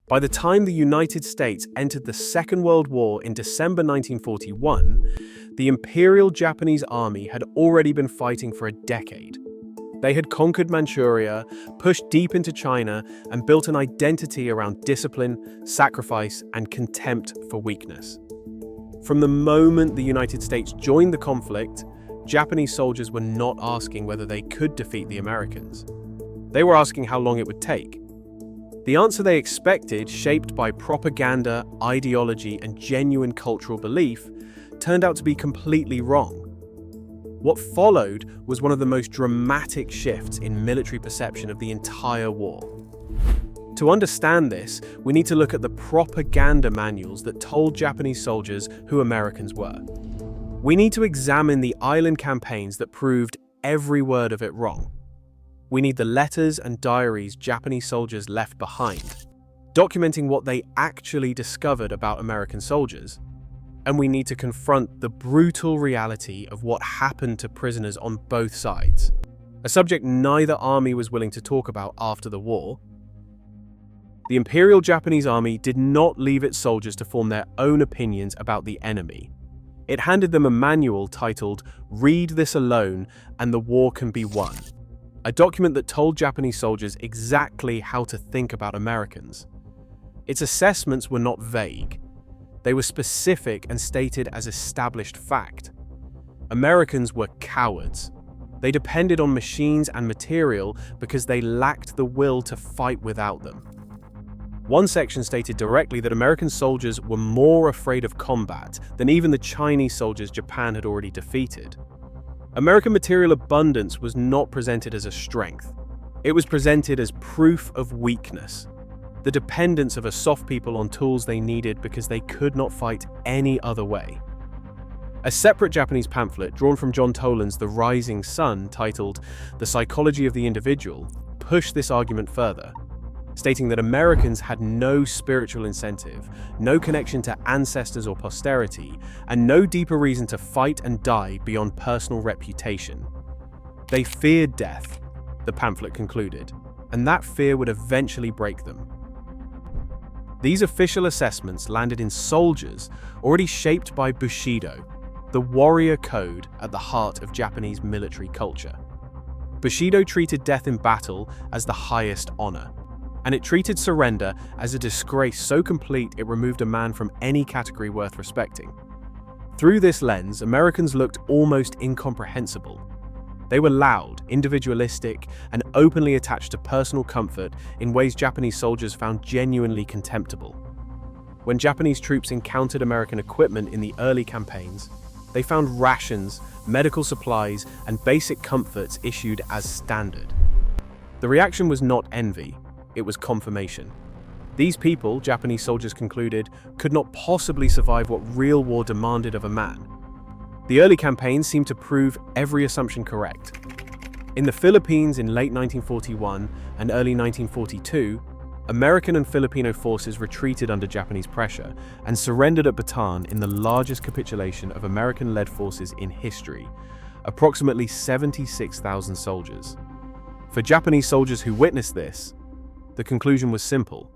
By the time the United States entered the Second World War in December 1941, the Imperial Japanese Army had already been fighting for a decade. They had conquered Manchuria, pushed deep into China, and built an identity around discipline, sacrifice, and contempt for weakness. From the moment the United States joined the conflict, Japanese soldiers were not asking whether they could defeat the Americans. They were asking how long it would take. The answer they expected, shaped by propaganda, ideology, and genuine cultural belief, turned out to be completely wrong. What followed was one of the most dramatic shifts in military perception of the entire war. To understand this, we need to look at the propaganda manuals that told Japanese soldiers who Americans were. We need to examine the island campaigns that proved every word of it wrong. We need the letters and diaries Japanese soldiers left behind, documenting what they actually discovered about American soldiers. And we need to confront the brutal reality of what happened to prisoners on both sides, a subject neither army was willing to talk about after the war. The Imperial Japanese Army did not leave its soldiers to form their own opinions about the enemy. It handed them a manual titled "Read this alone and the war can be won," a document that told Japanese soldiers exactly how to think about Americans. Its assessments were not vague. They were specific and stated as established fact. Americans were cowards. They depended on machines and material because they lacked the will to fight without them. One section stated directly that American soldiers were more afraid of combat than even the Chinese soldiers Japan had already defeated. American material abundance was not presented as a strength. It was presented as proof of weakness, the dependence of a soft people on tools they needed because they could not fight any other way. A separate Japanese pamphlet drawn from John Toland's The Rising Sun, titled "The Psychology of the Individual," pushed this argument further, stating that Americans had no spiritual incentive, no connection to ancestors or posterity, and no deeper reason to fight and die beyond personal reputation. They feared death, the pamphlet concluded, and that fear would eventually break them. These official assessments landed in soldiers already shaped by Bushido, the warrior code at the heart of Japanese military culture. Bushido treated death in battle as the highest honor, and it treated surrender as a disgrace so complete it removed a man from any category worth respecting. Through this lens, Americans looked almost incomprehensible. They were loud, individualistic, and openly attached to personal comfort in ways Japanese soldiers found genuinely contemptible. When Japanese troops encountered American equipment in the early campaigns, they found rations, medical supplies, and basic comforts issued as standard. The reaction was not envy, it was confirmation. These people, Japanese soldiers concluded, could not possibly survive what real war demanded of a man. The early campaigns seemed to prove every assumption correct. In the Philippines in late 1941 and early 1942, American and Filipino forces retreated under Japanese pressure and surrendered at Bataan in the largest capitulation of American-led forces in history, approximately 76,000 soldiers. For Japanese soldiers who witnessed this, the conclusion was simple.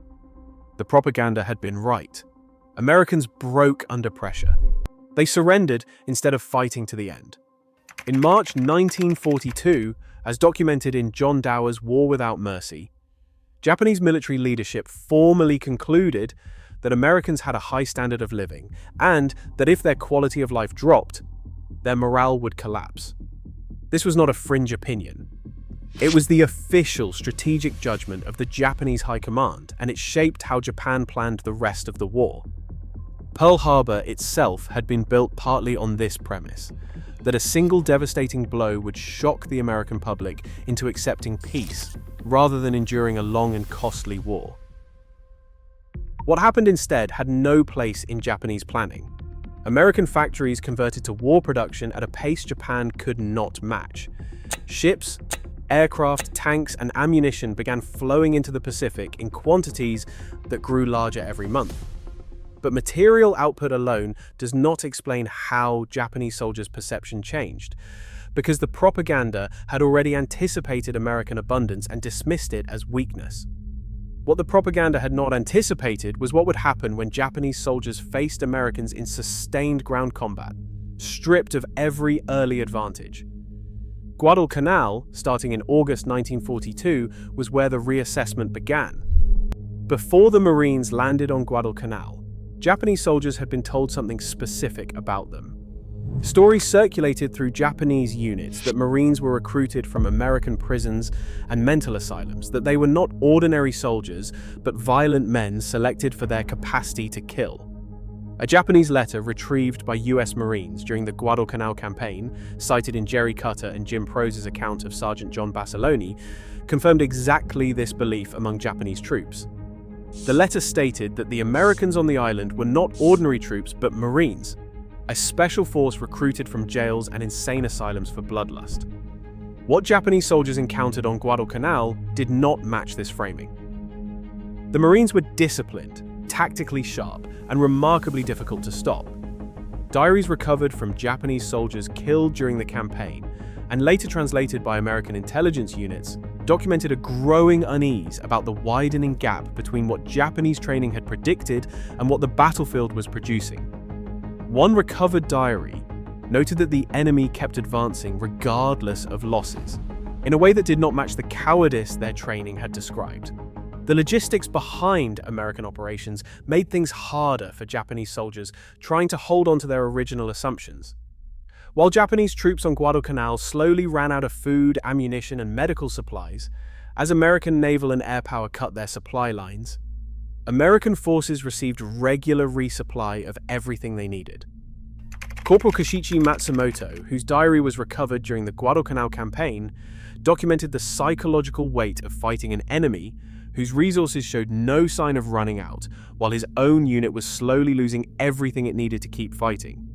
The propaganda had been right. Americans broke under pressure. They surrendered instead of fighting to the end. In March 1942, as documented in John Dower's War Without Mercy, Japanese military leadership formally concluded that Americans had a high standard of living and that if their quality of life dropped, their morale would collapse. This was not a fringe opinion. It was the official strategic judgment of the Japanese High Command, and it shaped how Japan planned the rest of the war. Pearl Harbor itself had been built partly on this premise, that a single devastating blow would shock the American public into accepting peace, rather than enduring a long and costly war. What happened instead had no place in Japanese planning. American factories converted to war production at a pace Japan could not match. Ships, aircraft, tanks, and ammunition began flowing into the Pacific in quantities that grew larger every month. But material output alone does not explain how Japanese soldiers' perception changed, because the propaganda had already anticipated American abundance and dismissed it as weakness. What the propaganda had not anticipated was what would happen when Japanese soldiers faced Americans in sustained ground combat, stripped of every early advantage. Guadalcanal, starting in August 1942, was where the reassessment began. Before the Marines landed on Guadalcanal, Japanese soldiers had been told something specific about them. Stories circulated through Japanese units that Marines were recruited from American prisons and mental asylums, that they were not ordinary soldiers, but violent men selected for their capacity to kill. A Japanese letter retrieved by US Marines during the Guadalcanal campaign, cited in Jerry Cutter and Jim Prose's account of Sergeant John Basilone, confirmed exactly this belief among Japanese troops. The letter stated that the Americans on the island were not ordinary troops, but Marines, a special force recruited from jails and insane asylums for bloodlust. What Japanese soldiers encountered on Guadalcanal did not match this framing. The Marines were disciplined, tactically sharp, and remarkably difficult to stop. Diaries recovered from Japanese soldiers killed during the campaign, and later translated by American intelligence units, documented a growing unease about the widening gap between what Japanese training had predicted and what the battlefield was producing. One recovered diary noted that the enemy kept advancing regardless of losses, in a way that did not match the cowardice their training had described. The logistics behind American operations made things harder for Japanese soldiers trying to hold on to their original assumptions. While Japanese troops on Guadalcanal slowly ran out of food, ammunition, and medical supplies, as American naval and air power cut their supply lines, American forces received regular resupply of everything they needed. Corporal Kashichi Matsumoto, whose diary was recovered during the Guadalcanal campaign, documented the psychological weight of fighting an enemy whose resources showed no sign of running out, while his own unit was slowly losing everything it needed to keep fighting.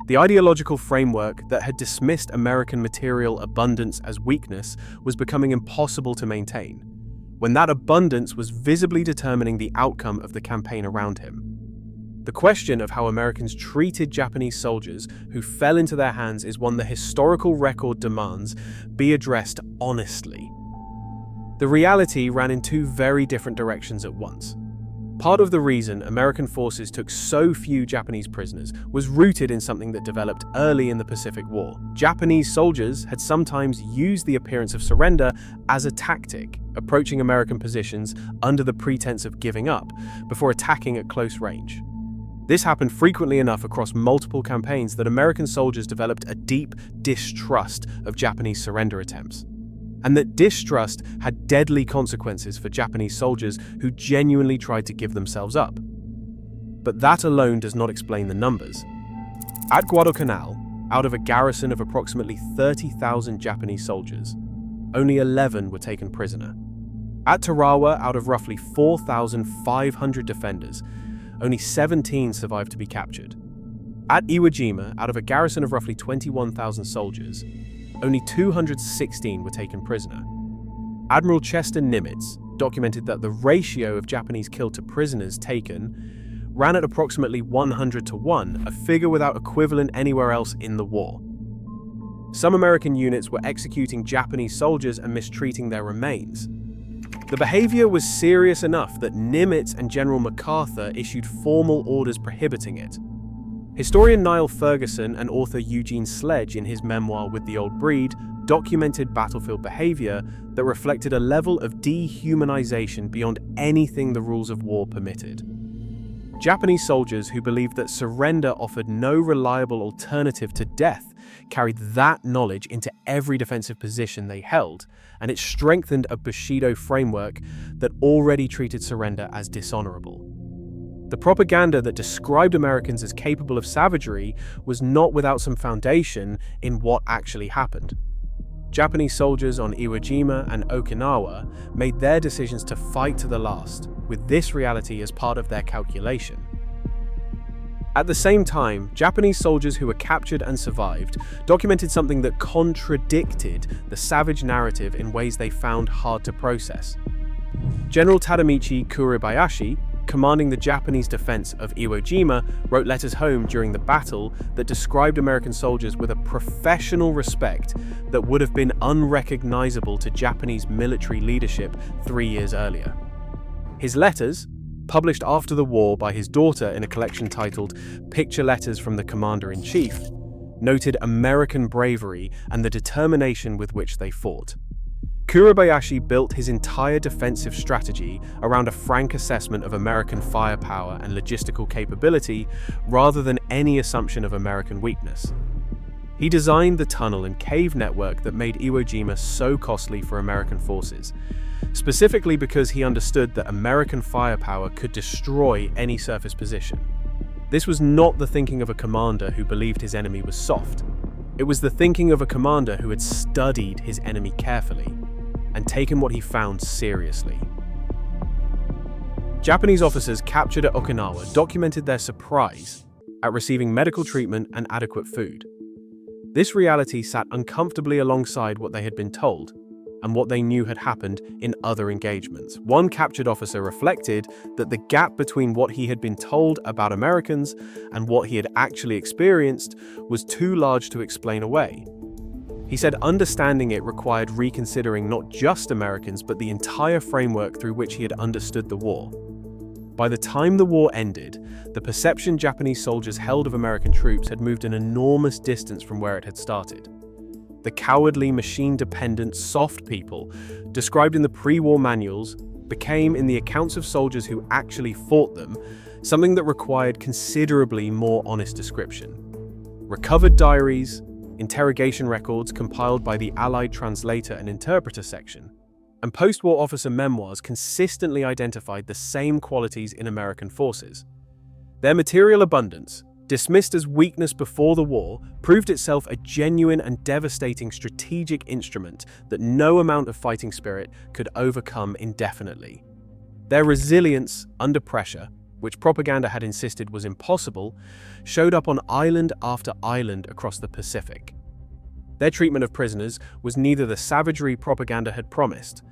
The ideological framework that had dismissed American material abundance as weakness was becoming impossible to maintain, when that abundance was visibly determining the outcome of the campaign around him. The question of how Americans treated Japanese soldiers who fell into their hands is one the historical record demands be addressed honestly. The reality ran in two very different directions at once. Part of the reason American forces took so few Japanese prisoners was rooted in something that developed early in the Pacific War. Japanese soldiers had sometimes used the appearance of surrender as a tactic, approaching American positions under the pretense of giving up, before attacking at close range. This happened frequently enough across multiple campaigns that American soldiers developed a deep distrust of Japanese surrender attempts. And that distrust had deadly consequences for Japanese soldiers who genuinely tried to give themselves up. But that alone does not explain the numbers. At Guadalcanal, out of a garrison of approximately 30,000 Japanese soldiers, only 11 were taken prisoner. At Tarawa, out of roughly 4,500 defenders, only 17 survived to be captured. At Iwo Jima, out of a garrison of roughly 21,000 soldiers, only 216 were taken prisoner. Admiral Chester Nimitz documented that the ratio of Japanese killed to prisoners taken ran at approximately 100-1, a figure without equivalent anywhere else in the war. Some American units were executing Japanese soldiers and mistreating their remains. The behavior was serious enough that Nimitz and General MacArthur issued formal orders prohibiting it. Historian Niall Ferguson and author Eugene Sledge, in his memoir With the Old Breed, documented battlefield behavior that reflected a level of dehumanization beyond anything the rules of war permitted. Japanese soldiers who believed that surrender offered no reliable alternative to death carried that knowledge into every defensive position they held, and it strengthened a Bushido framework that already treated surrender as dishonorable. The propaganda that described Americans as capable of savagery was not without some foundation in what actually happened. Japanese soldiers on Iwo Jima and Okinawa made their decisions to fight to the last, with this reality as part of their calculation. At the same time, Japanese soldiers who were captured and survived documented something that contradicted the savage narrative in ways they found hard to process. General Tadamichi Kuribayashi, commanding the Japanese defense of Iwo Jima, wrote letters home during the battle that described American soldiers with a professional respect that would have been unrecognizable to Japanese military leadership 3 years earlier. His letters, published after the war by his daughter in a collection titled Picture Letters from the Commander-in-Chief, noted American bravery and the determination with which they fought. Kurobayashi built his entire defensive strategy around a frank assessment of American firepower and logistical capability rather than any assumption of American weakness. He designed the tunnel and cave network that made Iwo Jima so costly for American forces, specifically because he understood that American firepower could destroy any surface position. This was not the thinking of a commander who believed his enemy was soft. It was the thinking of a commander who had studied his enemy carefully and taken what he found seriously. Japanese officers captured at Okinawa documented their surprise at receiving medical treatment and adequate food. This reality sat uncomfortably alongside what they had been told and what they knew had happened in other engagements. One captured officer reflected that the gap between what he had been told about Americans and what he had actually experienced was too large to explain away. He said understanding it required reconsidering not just Americans, but the entire framework through which he had understood the war. By the time the war ended, the perception Japanese soldiers held of American troops had moved an enormous distance from where it had started. The cowardly, machine-dependent, soft people described in the pre-war manuals became, in the accounts of soldiers who actually fought them, something that required considerably more honest description. Recovered diaries, interrogation records compiled by the Allied translator and interpreter section, and post-war officer memoirs consistently identified the same qualities in American forces. Their material abundance, dismissed as weakness before the war, proved itself a genuine and devastating strategic instrument that no amount of fighting spirit could overcome indefinitely. Their resilience under pressure, which propaganda had insisted was impossible, showed up on island after island across the Pacific. Their treatment of prisoners was neither the savagery propaganda had promised,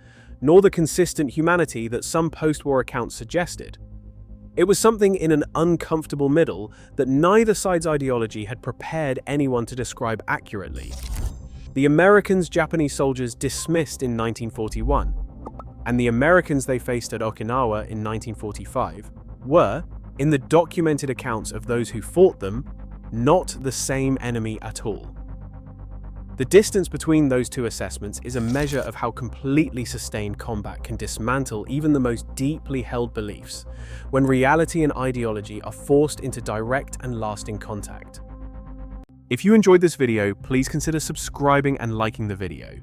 nor the consistent humanity that some post-war accounts suggested. It was something in an uncomfortable middle that neither side's ideology had prepared anyone to describe accurately. The Americans Japanese soldiers dismissed in 1941, and the Americans they faced at Okinawa in 1945, were, in the documented accounts of those who fought them, not the same enemy at all. The distance between those two assessments is a measure of how completely sustained combat can dismantle even the most deeply held beliefs, when reality and ideology are forced into direct and lasting contact. If you enjoyed this video, please consider subscribing and liking the video.